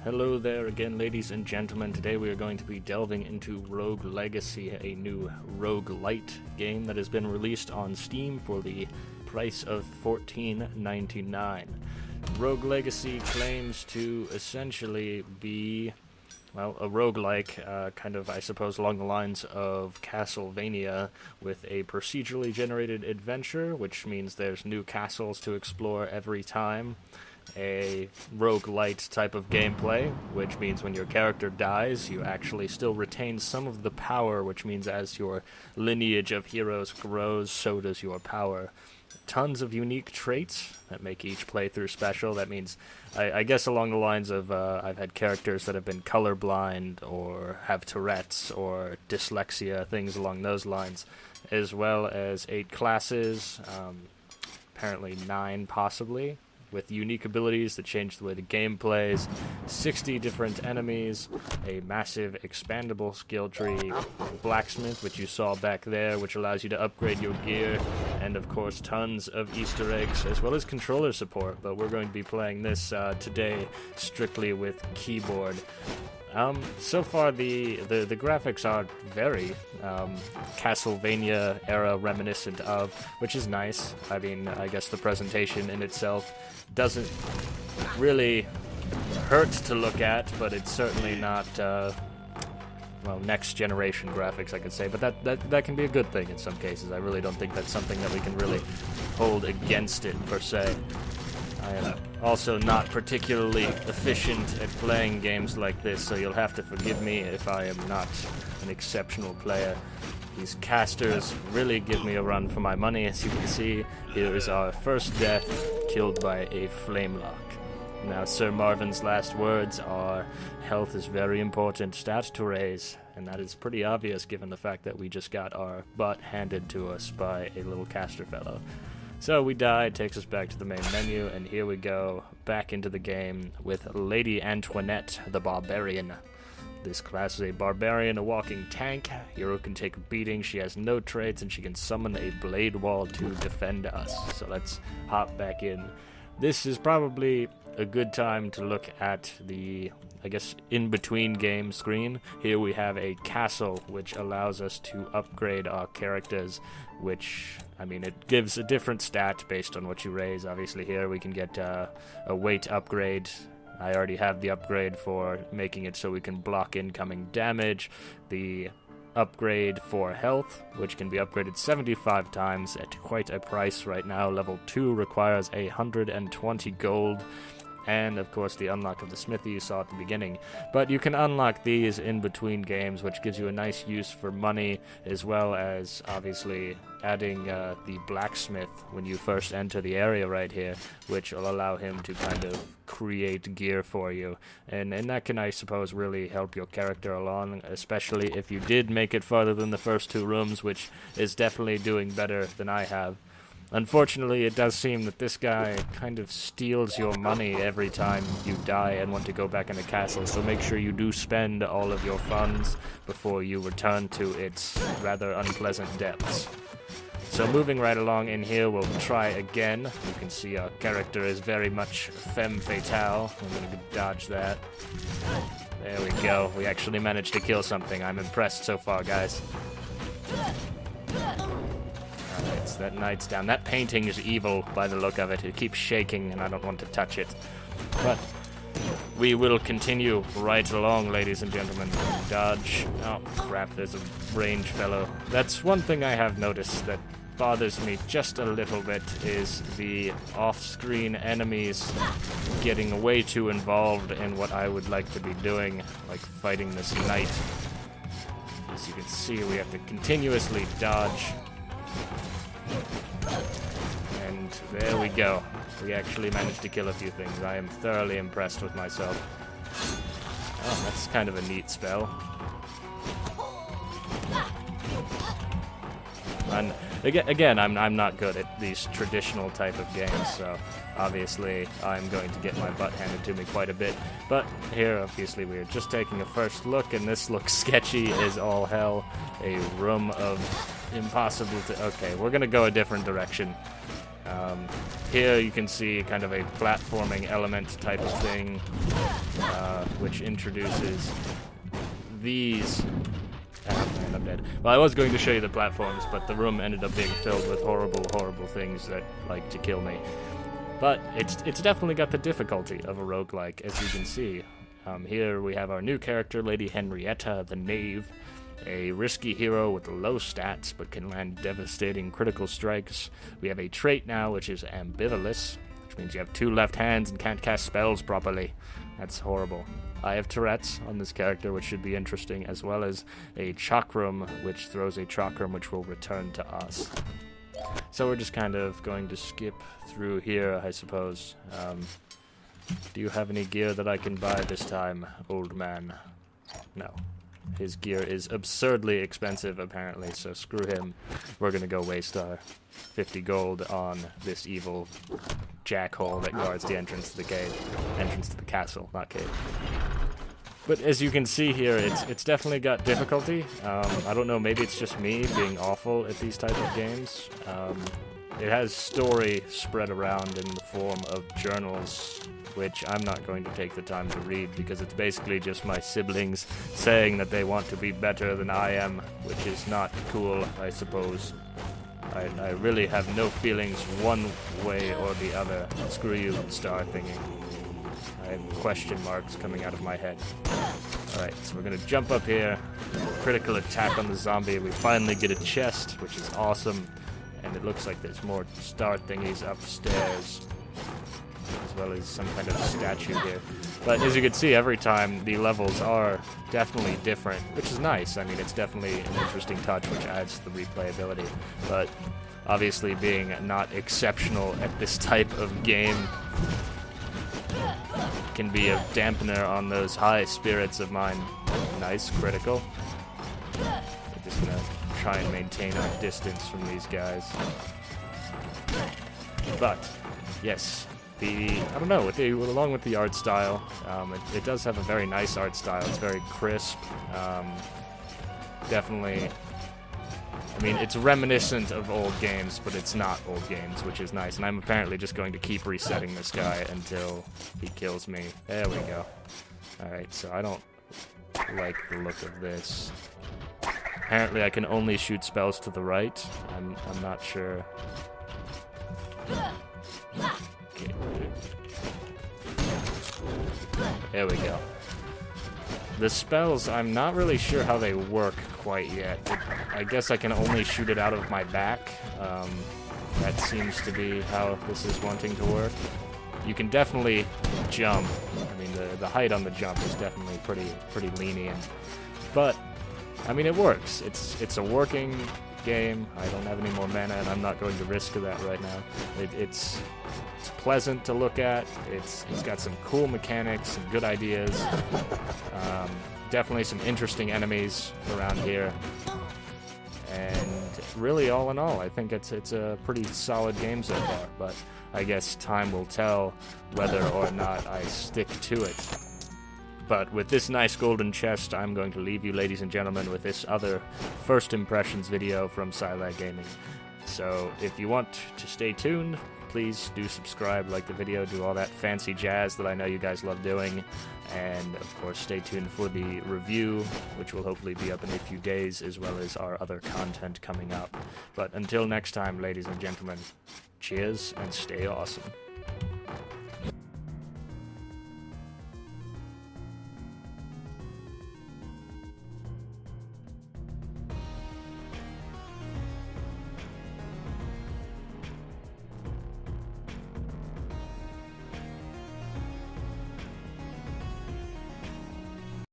Hello there again, ladies and gentlemen. Today we are going to be delving into Rogue Legacy, a new roguelite game that has been released on Steam for the price of $14.99. Rogue Legacy claims to essentially be, well, a roguelike, kind of, I suppose, along the lines of Castlevania, with a procedurally generated adventure, which means there's new castles to explore every time. A roguelite type of gameplay, which means when your character dies, you actually still retain some of the power, which means as your lineage of heroes grows, so does your power. Tons of unique traits that make each playthrough special. That means, I guess along the lines of, I've had characters that have been colorblind, or have Tourette's, or dyslexia, things along those lines, as well as 8 classes, apparently 9 possibly, with unique abilities that change the way the game plays, 60 different enemies, a massive expandable skill tree, blacksmith, which you saw back there, which allows you to upgrade your gear, and of course tons of Easter eggs, as well as controller support, but we're going to be playing this today strictly with keyboard. So far the graphics are very Castlevania era reminiscent of, which is nice. I mean, I guess the presentation in itself doesn't really hurt to look at, but it's certainly not, well, next generation graphics, I could say, but that can be a good thing in some cases. I really don't think that's something that we can really hold against it, per se. I am also not particularly efficient at playing games like this, so you'll have to forgive me if I am not an exceptional player. These casters really give me a run for my money. As you can see, here is our first death, killed by a flamelock. Now, Sir Marvin's last words are, health is very important stat to raise, and that is pretty obvious given the fact that we just got our butt handed to us by a little caster fellow. So we die, takes us back to the main menu, and here we go, back into the game with Lady Antoinette, the Barbarian. This class is a barbarian, a walking tank. Hero can take a beating, she has no traits, and she can summon a blade wall to defend us. So let's hop back in. This is probably a good time to look at the, I guess, in-between game screen. Here we have a castle, which allows us to upgrade our characters, which, I mean, it gives a different stat based on what you raise. Obviously here we can get a weight upgrade. I already have the upgrade for making it so we can block incoming damage. The upgrade for health, which can be upgraded 75 times at quite a price right now. Level 2 requires 120 gold. And, of course, the unlock of the smithy you saw at the beginning. But you can unlock these in between games, which gives you a nice use for money, as well as, obviously, adding the blacksmith when you first enter the area right here, which will allow him to kind of create gear for you. And that can, I suppose, really help your character along, especially if you did make it farther than the first 2 rooms, which is definitely doing better than I have. Unfortunately, it does seem that this guy kind of steals your money every time you die and want to go back in the castle, so make sure you do spend all of your funds before you return to its rather unpleasant depths. So moving right along in here, we'll try again. You can see our character is very much femme fatale. I'm going to dodge that. There we go. We actually managed to kill something. I'm impressed so far, guys. Alright, so that knight's down. That painting is evil by the look of it. It keeps shaking and I don't want to touch it. But we will continue right along, ladies and gentlemen. Dodge. Oh, crap, there's a range fellow. That's one thing I have noticed that bothers me just a little bit, is the off-screen enemies getting way too involved in what I would like to be doing, like fighting this knight. As you can see, we have to continuously dodge. And there we go. We actually managed to kill a few things. I am thoroughly impressed with myself. Oh, that's kind of a neat spell. And again, I'm not good at these traditional type of games, so obviously I'm going to get my butt handed to me quite a bit. But here, obviously, we're just taking a first look, and this looks sketchy as all hell. A room of impossible to... Okay, we're gonna go a different direction. Here you can see kind of a platforming element type of thing, which introduces these... man, I'm dead. Well, I was going to show you the platforms, but the room ended up being filled with horrible, horrible things that like to kill me. But it's definitely got the difficulty of a roguelike, as you can see. Here we have our new character, Lady Henrietta, the Knave, a risky hero with low stats but can land devastating critical strikes. We have a trait now, which is ambivalence, which means you have 2 left hands and can't cast spells properly. That's horrible. I have Tourette's on this character, which should be interesting, as well as a chakram, which throws a chakram which will return to us. So we're just kind of going to skip through here, I suppose. Do you have any gear that I can buy this time, old man? No. His gear is absurdly expensive, apparently, so screw him. We're gonna go waste our 50 gold on this evil jackhole that guards the entrance to the cave. Entrance to the castle, not cave. But as you can see here, it's definitely got difficulty. I don't know, maybe it's just me being awful at these type of games. It has story spread around in the form of journals, which I'm not going to take the time to read because it's basically just my siblings saying that they want to be better than I am, which is not cool, I suppose. I really have no feelings one way or the other. Screw you, star thingy. I have question marks coming out of my head. Alright, so we're gonna jump up here, critical attack on the zombie. We finally get a chest, which is awesome. And it looks like there's more star thingies upstairs, as well as some kind of statue here. But as you can see, every time the levels are definitely different, which is nice. I mean, it's definitely an interesting touch, which adds to the replayability. But obviously, being not exceptional at this type of game can be a dampener on those high spirits of mine. Nice, critical. We're just gonna try and maintain our distance from these guys. But yes, I don't know, along with the art style, it does have a very nice art style. It's very crisp. Definitely, I mean, it's reminiscent of old games, but it's not old games, which is nice. And I'm apparently just going to keep resetting this guy until he kills me. There we go. Alright, so I don't like the look of this. Apparently I can only shoot spells to the right. I'm not sure. Okay. There we go. The spells, I'm not really sure how they work quite yet. I guess I can only shoot it out of my back. That seems to be how this is wanting to work. You can definitely jump. I mean, the height on the jump is definitely pretty lenient. But I mean, it works. It's a working game. I don't have any more mana, and I'm not going to risk that right now. It's pleasant to look at. It's got some cool mechanics, some good ideas. Definitely some interesting enemies around here. And really, all in all, I think it's a pretty solid game so far. But I guess time will tell whether or not I stick to it. But with this nice golden chest, I'm going to leave you, ladies and gentlemen, with this other first impressions video from Silad Gaming. So if you want to stay tuned, please do subscribe, like the video, do all that fancy jazz that I know you guys love doing. And of course, stay tuned for the review, which will hopefully be up in a few days, as well as our other content coming up. But until next time, ladies and gentlemen, cheers and stay awesome.